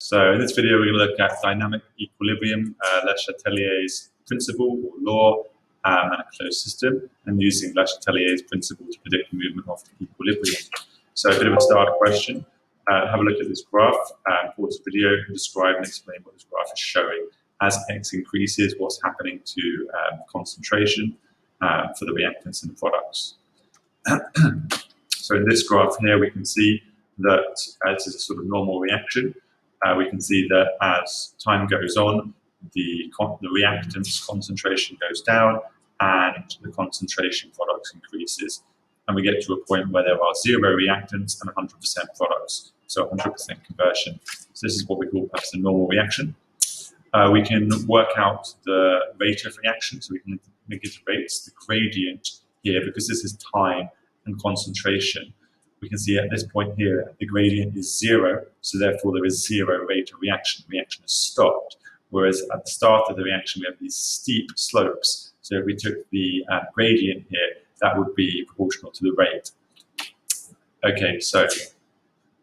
So in this video, we're going to look at dynamic equilibrium, Le Chatelier's principle or law, and a closed system, and using Le Chatelier's principle to predict the movement of equilibrium. So a bit of a starter question. Have a look at this graph, pause the video, and describe and explain what this graph is showing. As X increases, what's happening to concentration for the reactants in the products. So in this graph here, we can see that this is a sort of normal reaction. We can see that as time goes on, the reactants concentration goes down and the concentration products increases. And we get to a point where there are 0 reactants and 100% products, so 100% conversion. So this is what we call perhaps a normal reaction. We can work out the rate of reaction, so we can integrate the gradient here, because this is time and concentration. We can see at this point here, the gradient is 0, so therefore there is 0 rate of reaction. The reaction is stopped. Whereas at the start of the reaction, we have these steep slopes. So if we took the gradient here, that would be proportional to the rate. Okay, so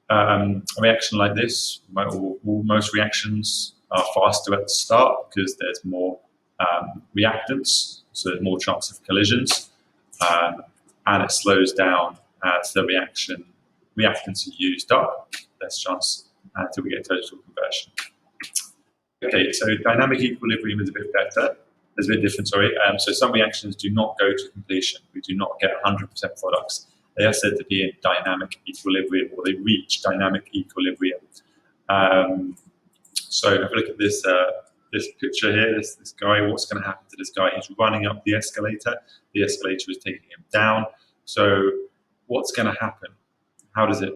a reaction like this, most reactions are faster at the start because there's more reactants, so there's more chance of collisions, and it slows down as the reactants are used up, less chance until we get total conversion. Okay, so dynamic equilibrium is a bit better. It's a bit different, sorry. So some reactions do not go to completion. We do not get 100% products. They are said to be in dynamic equilibrium, or they reach dynamic equilibrium. So if we look at this this picture here, this guy, what's going to happen to this guy? He's running up the escalator. The escalator is taking him down. So what's going to happen? How does it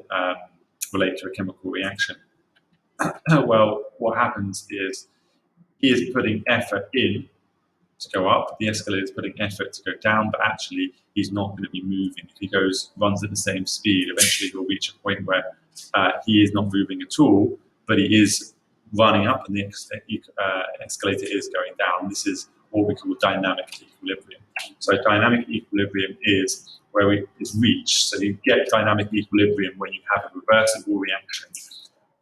relate to a chemical reaction? Well, what happens is he is putting effort in to go up. The escalator is putting effort to go down, but actually he's not going to be moving. If he runs at the same speed, eventually he'll reach a point where he is not moving at all, but he is running up and the escalator is going down. This is what we call dynamic equilibrium. So dynamic equilibrium is where it is reached. So you get dynamic equilibrium when you have a reversible reaction.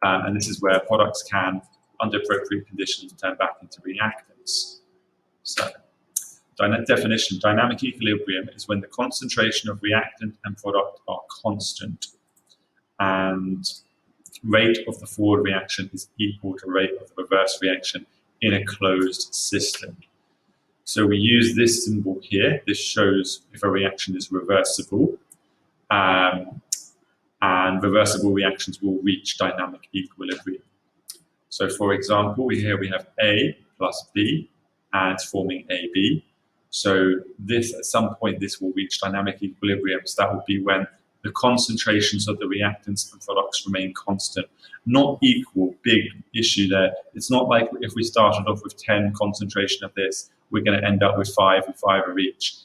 And this is where products can, under appropriate conditions, turn back into reactants. So, definition, dynamic equilibrium is when the concentration of reactant and product are constant and rate of the forward reaction is equal to rate of the reverse reaction in a closed system. So we use this symbol here. This shows if a reaction is reversible, and reversible reactions will reach dynamic equilibrium. So for example, here we have A plus B, and it's forming AB. So this, at some point, this will reach dynamic equilibrium. So that will be when the concentrations of the reactants and products remain constant. Not equal, big issue there. It's not like if we started off with 10 concentration of this, we're going to end up with 5 of each.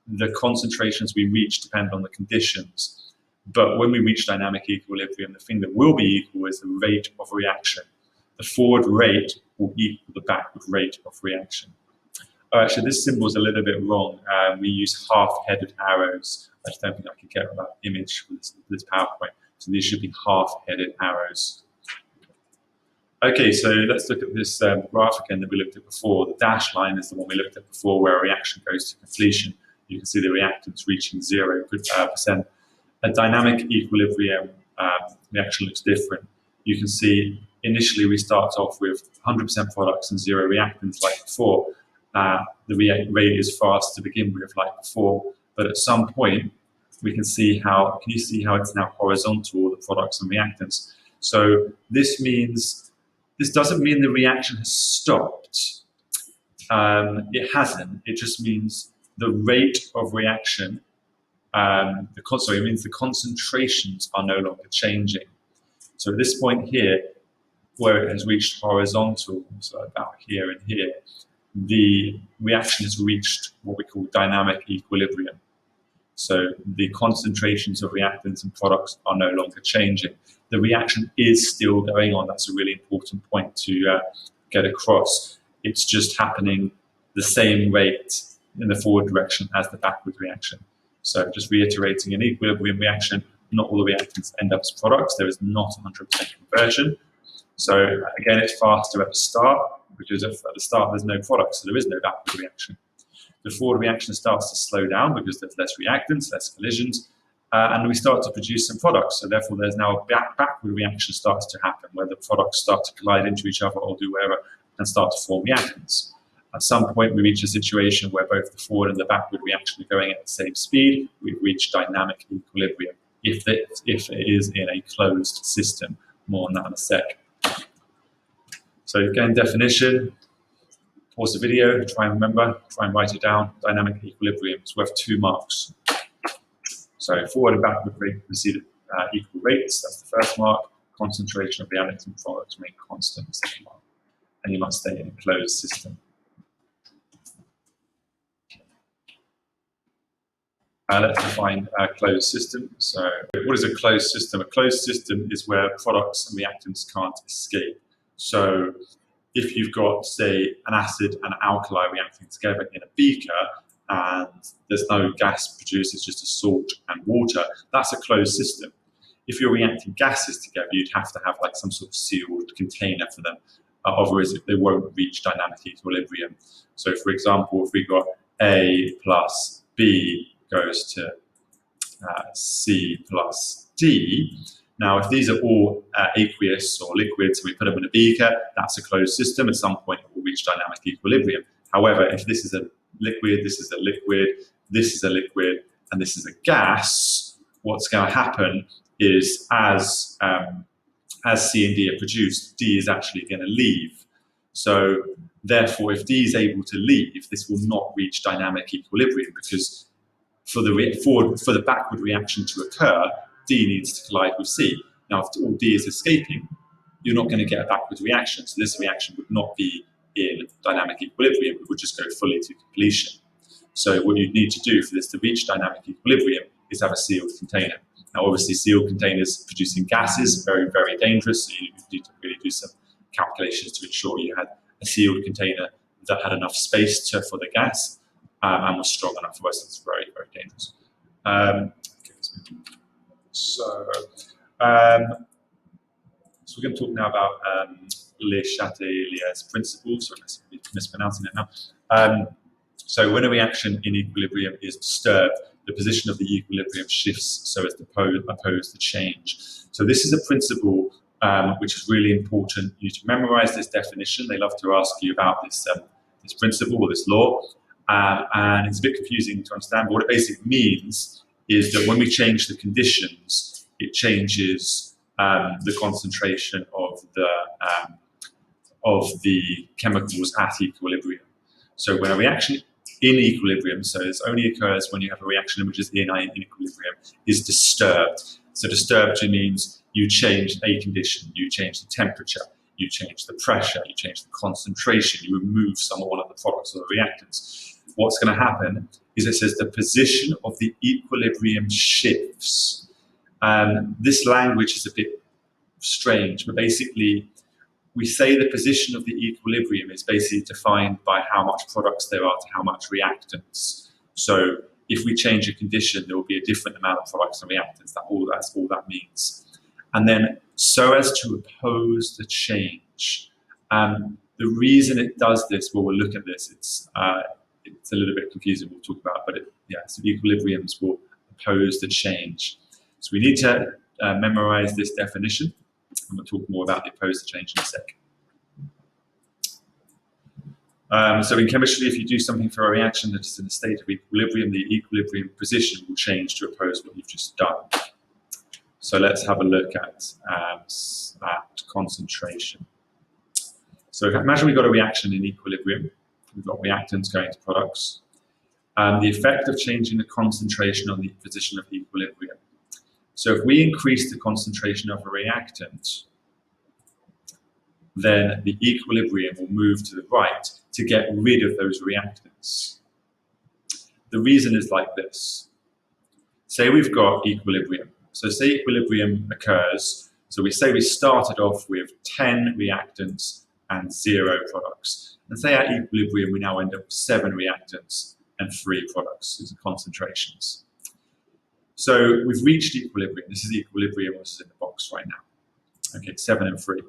The concentrations we reach depend on the conditions. But when we reach dynamic equilibrium, the thing that will be equal is the rate of reaction. The forward rate will equal the backward rate of reaction. Actually, this symbol is a little bit wrong. We use half-headed arrows. I just don't think I can get that image for this PowerPoint. So these should be half-headed arrows. Okay, so let's look at this graph again that we looked at before. The dashed line is the one we looked at before, where a reaction goes to completion. You can see the reactants reaching 0%. A dynamic equilibrium reaction looks different. You can see initially we start off with 100% products and 0 reactants like before. The rate is fast to begin with like before, but at some point we can see how, can you see how it's now horizontal, the products and reactants? So this means, this doesn't mean the reaction has stopped. It hasn't, it just means the rate of reaction, it means the concentrations are no longer changing. So at this point here, where it has reached horizontal, so about here and here, the reaction has reached what we call dynamic equilibrium. So the concentrations of reactants and products are no longer changing. The reaction is still going on. That's a really important point to get across. It's just happening the same rate in the forward direction as the backward reaction. So just reiterating, an equilibrium reaction, not all the reactants end up as products. There is not 100% conversion. So again, it's faster at the start because at the start there's no product, so there is no backward reaction. The forward reaction starts to slow down because there's less reactants, less collisions, and we start to produce some products. So therefore, there's now a backward reaction starts to happen where the products start to collide into each other or do whatever and start to form reactants. At some point, we reach a situation where both the forward and the backward reaction are going at the same speed. We've reached dynamic equilibrium if it is in a closed system. More on that in a sec. So again, definition. Pause the video, try and remember, try and write it down. Dynamic equilibrium is worth 2 marks. So forward and backward rate receive equal rates, that's the first mark. Concentration of reactant and products remain constant, second mark. And you must stay in a closed system. Let's define a closed system. So what is a closed system? A closed system is where products and reactants can't escape. So if you've got, say, an acid and an alkali reacting together in a beaker and there's no gas produced, it's just a salt and water, that's a closed system. If you're reacting gases together, you'd have to have like some sort of sealed container for them, otherwise they won't reach dynamic equilibrium. So for example, if we got A plus B goes to C plus D, now, if these are all aqueous or liquids, we put them in a beaker, that's a closed system. At some point, it will reach dynamic equilibrium. However, if this is a liquid, this is a liquid, this is a liquid, and this is a gas, what's going to happen is as C and D are produced, D is actually going to leave. So therefore, if D is able to leave, this will not reach dynamic equilibrium because for the backward reaction to occur, D needs to collide with C. Now, if all D is escaping, you're not going to get a backward reaction. So this reaction would not be in dynamic equilibrium. It would just go fully to completion. So what you need to do for this to reach dynamic equilibrium is have a sealed container. Now, obviously, sealed containers producing gases, very, very dangerous. So you need to really do some calculations to ensure you had a sealed container that had enough space for the gas and was strong enough. Otherwise, it's very, very dangerous. So we're going to talk now about Le CHATELIER'S principle. So I'm mispronouncing it now. So when a reaction in equilibrium is disturbed, the position of the equilibrium shifts so as to oppose the change. So this is a principle which is really important. You need to memorize this definition. They love to ask you about this principle or this law. And it's a bit confusing to understand, but what it basically means is that when we change the conditions, it changes the concentration of the chemicals at equilibrium. So when a reaction in equilibrium, so this only occurs when you have a reaction which is in equilibrium, is disturbed. So disturbed means you change a condition, you change the temperature, you change the pressure, you change the concentration, you remove one of the products or the reactants. What's going to happen is it says the position of the equilibrium shifts. This language is a bit strange, but basically we say the position of the equilibrium is basically defined by how much products there are to how much reactants. So if we change a condition, there will be a different amount of products and reactants. That's all that means. And then so as to oppose the change. The reason it does this, well, we'll look at this. It's a little bit confusing, we'll talk about, but so equilibriums will oppose the change. So we need to memorize this definition. I'm going to talk more about the opposed to change in a sec. So in chemistry, if you do something for a reaction that is in a state of equilibrium, the equilibrium position will change to oppose what you've just done. So let's have a look at concentration. So imagine we've got a reaction in equilibrium. We've got reactants going to products. The effect of changing the concentration on the position of equilibrium. So if we increase the concentration of a reactant, then the equilibrium will move to the right to get rid of those reactants. The reason is like this. Say we've got equilibrium. So say equilibrium occurs. So we say we started off with 10 reactants and 0 products. And say at equilibrium, we now end up with 7 reactants and 3 products. These are concentrations. So we've reached equilibrium. This is equilibrium, which is in the box right now. Okay, 7 and 3.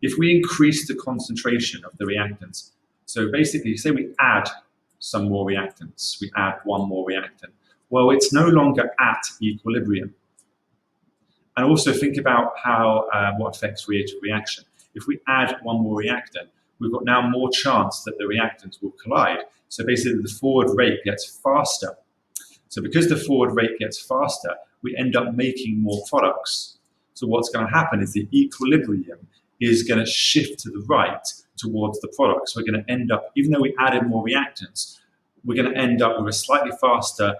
If we increase the concentration of the reactants, so basically say we add some more reactants, we add one more reactant, well, it's no longer at equilibrium. And also think about how what affects reaction. If we add one more reactant, we've got now more chance that the reactants will collide. So basically the forward rate gets faster. So because the forward rate gets faster, we end up making more products. So what's going to happen is the equilibrium is going to shift to the right towards the products. We're going to end up, even though we added more reactants, we're going to end up with a slightly faster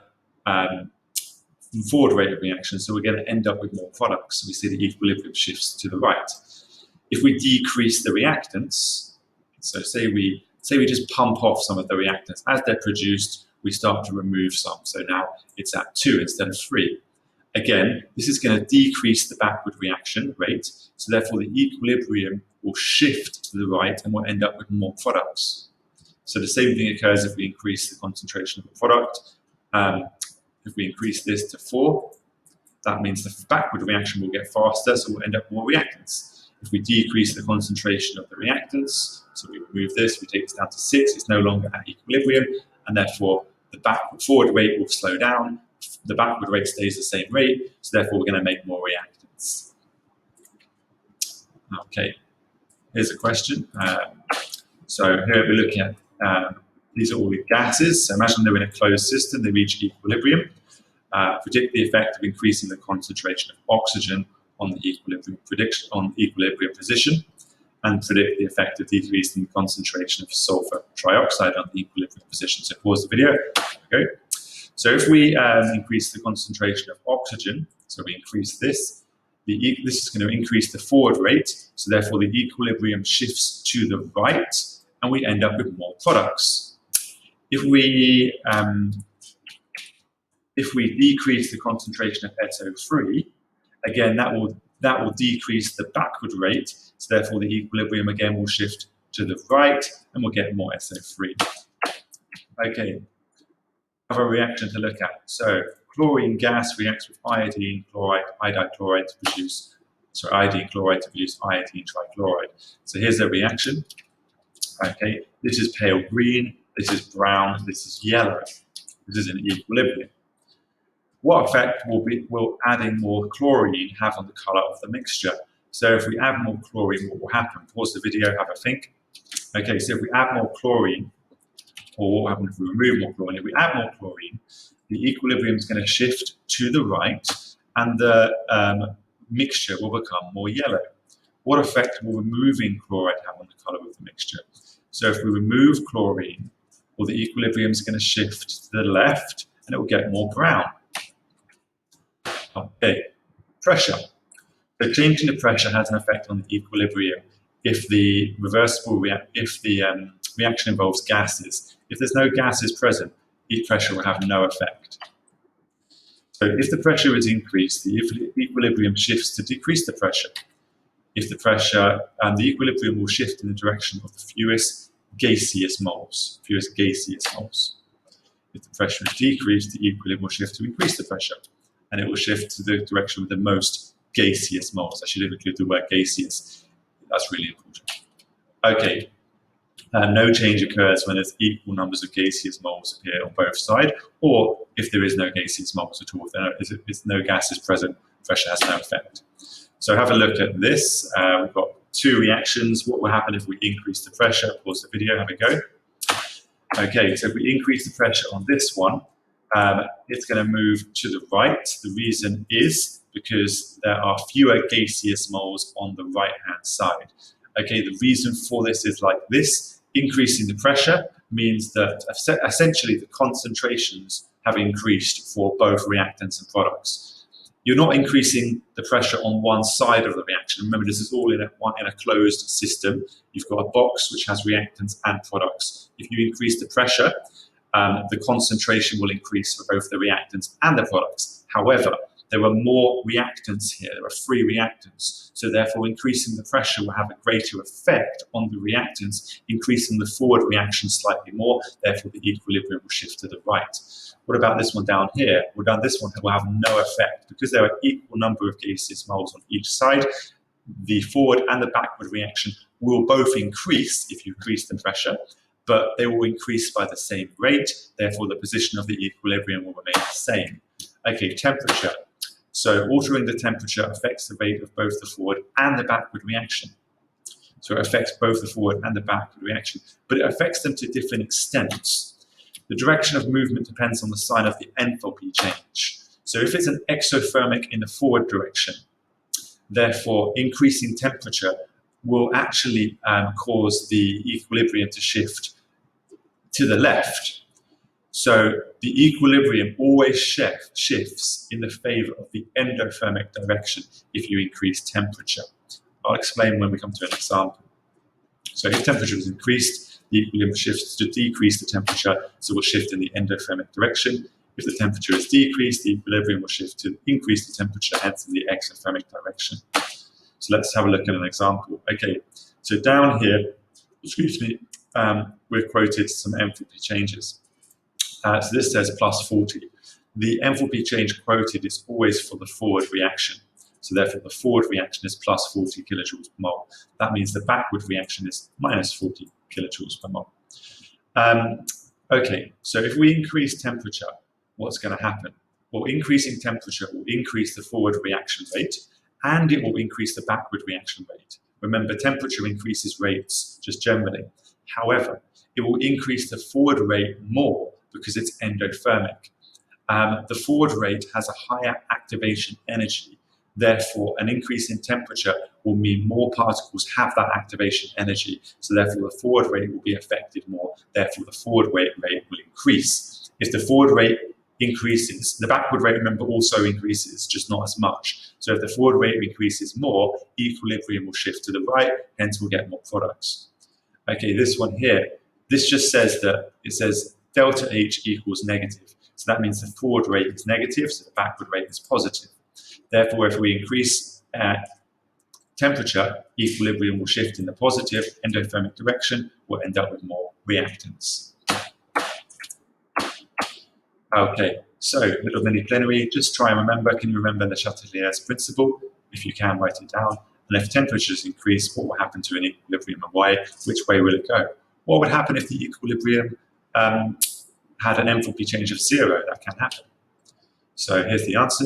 forward rate of reaction, so we're going to end up with more products. So we see the equilibrium shifts to the right. If we decrease the reactants, so say we just pump off some of the reactants, as they're produced, we start to remove some. So now it's at 2 instead of 3. Again, this is going to decrease the backward reaction rate, so therefore the equilibrium will shift to the right and we'll end up with more products. So the same thing occurs if we increase the concentration of the product. If we increase this to 4, that means the backward reaction will get faster, so we'll end up with more reactants. If we decrease the concentration of the reactants, so we remove this, we take this down to 6, it's no longer at equilibrium, and therefore the forward rate will slow down, the backward rate stays the same rate, so therefore we're going to make more reactants. Okay, here's a question. So here we're looking at these are all the gases. So imagine they're in a closed system, they reach equilibrium. Predict the effect of increasing the concentration of oxygen on the equilibrium position, and predict the effect of decreasing the concentration of sulfur trioxide on the equilibrium position. So pause the video. Okay. So if we increase the concentration of oxygen, so we increase this, this is going to increase the forward rate, so therefore the equilibrium shifts to the right, and we end up with more products. If we decrease the concentration of SO3, again that will decrease the backward rate, so therefore the equilibrium again will shift to the right, and we'll get more SO3. Okay, another reaction to look at. So chlorine gas reacts with iodine chloride to produce iodine trichloride. So here's a reaction. Okay, this is pale green, this is brown, this is yellow. This is in equilibrium. What effect will adding more chlorine have on the color of the mixture? So if we add more chlorine, what will happen? Pause the video, have a think. Okay, so if we add more chlorine, or what happens if we remove more chlorine? If we add more chlorine, the equilibrium is going to shift to the right, and the mixture will become more yellow. What effect will removing chloride have on the color of the mixture? So if we remove chlorine, well, the equilibrium is going to shift to the left, and it will get more brown. Okay, pressure. So changing the pressure has an effect on the equilibrium if the reaction involves gases. If there's no gases present, heat pressure will have no effect. So if the pressure is increased, the equilibrium shifts to decrease the pressure. If the pressure, the equilibrium will shift in the direction of the fewest gaseous moles. If the pressure is decreased, the equilibrium will shift to increase the pressure, and it will shift to the direction of the most gaseous moles. I should have included the word gaseous. That's really important. Okay, no change occurs when there's equal numbers of gaseous moles appear on both sides, or if there is no gaseous moles at all. If no gas is present, pressure has no effect. So have a look at this. We've got two reactions. What will happen if we increase the pressure? Pause the video, have a go. Okay, so if we increase the pressure on this one, it's going to move to the right. The reason is because there are fewer gaseous moles on the right-hand side. Okay, the reason for this is like this. Increasing the pressure means that essentially the concentrations have increased for both reactants and products. You're not increasing the pressure on one side of the reaction. Remember, this is all in a closed system. You've got a box which has reactants and products. If you increase the pressure, the concentration will increase for both the reactants and the products. However, there are more reactants here. There are 3 reactants. So therefore, increasing the pressure will have a greater effect on the reactants, increasing the forward reaction slightly more. Therefore, the equilibrium will shift to the right. What about this one down here? Well, down this one will have no effect because there are equal number of gaseous moles on each side. the forward and the backward reaction will both increase if you increase the pressure, but they will increase by the same rate. Therefore, the position of the equilibrium will remain the same. Okay, temperature. So altering the temperature affects the rate of both the forward and the backward reaction. So it affects both the forward and the backward reaction, but it affects them to different extents. The direction of movement depends on the sign of the enthalpy change. So if it's an exothermic in the forward direction, therefore increasing temperature will actually cause the equilibrium to shift to the left. So the equilibrium always shifts in the favor of the endothermic direction if you increase temperature. I'll explain when we come to an example. So if temperature is increased, the equilibrium shifts to decrease the temperature, so we'll shift in the endothermic direction. If the temperature is decreased, the equilibrium will shift to increase the temperature, hence in the exothermic direction. So let's have a look at an example. Okay, so down here, excuse me, we've quoted some enthalpy changes. So this says plus 40. The enthalpy change quoted is always for the forward reaction. So therefore, the forward reaction is plus 40 kilojoules per mole. That means the backward reaction is minus 40 kilojoules per mole. Okay, so if we increase temperature, what's going to happen? Well, increasing temperature will increase the forward reaction rate, and it will increase the backward reaction rate. Remember, temperature increases rates just generally. However, it will increase the forward rate more because it's endothermic. The forward rate has a higher activation energy. Therefore, an increase in temperature will mean more particles have that activation energy. So therefore, the forward rate will be affected more. Therefore, the forward rate will increase. If the forward rate increases, the backward rate, remember, also increases, just not as much. So if the forward rate increases more, equilibrium will shift to the right, hence we'll get more products. Okay, this one here, this just says that it says delta H equals negative. So that means the forward rate is negative, so the backward rate is positive. Therefore, if we increase temperature, equilibrium will shift in the positive endothermic direction. We'll end up with more reactants. Okay, so little mini plenary, just try and remember, can you remember the CHATELIER'S principle? If you can, write it down. And if temperatures increase, what will happen to an equilibrium and why? Which way will it go? What would happen if the equilibrium had an enthalpy change of 0? That can happen. So here's the answer.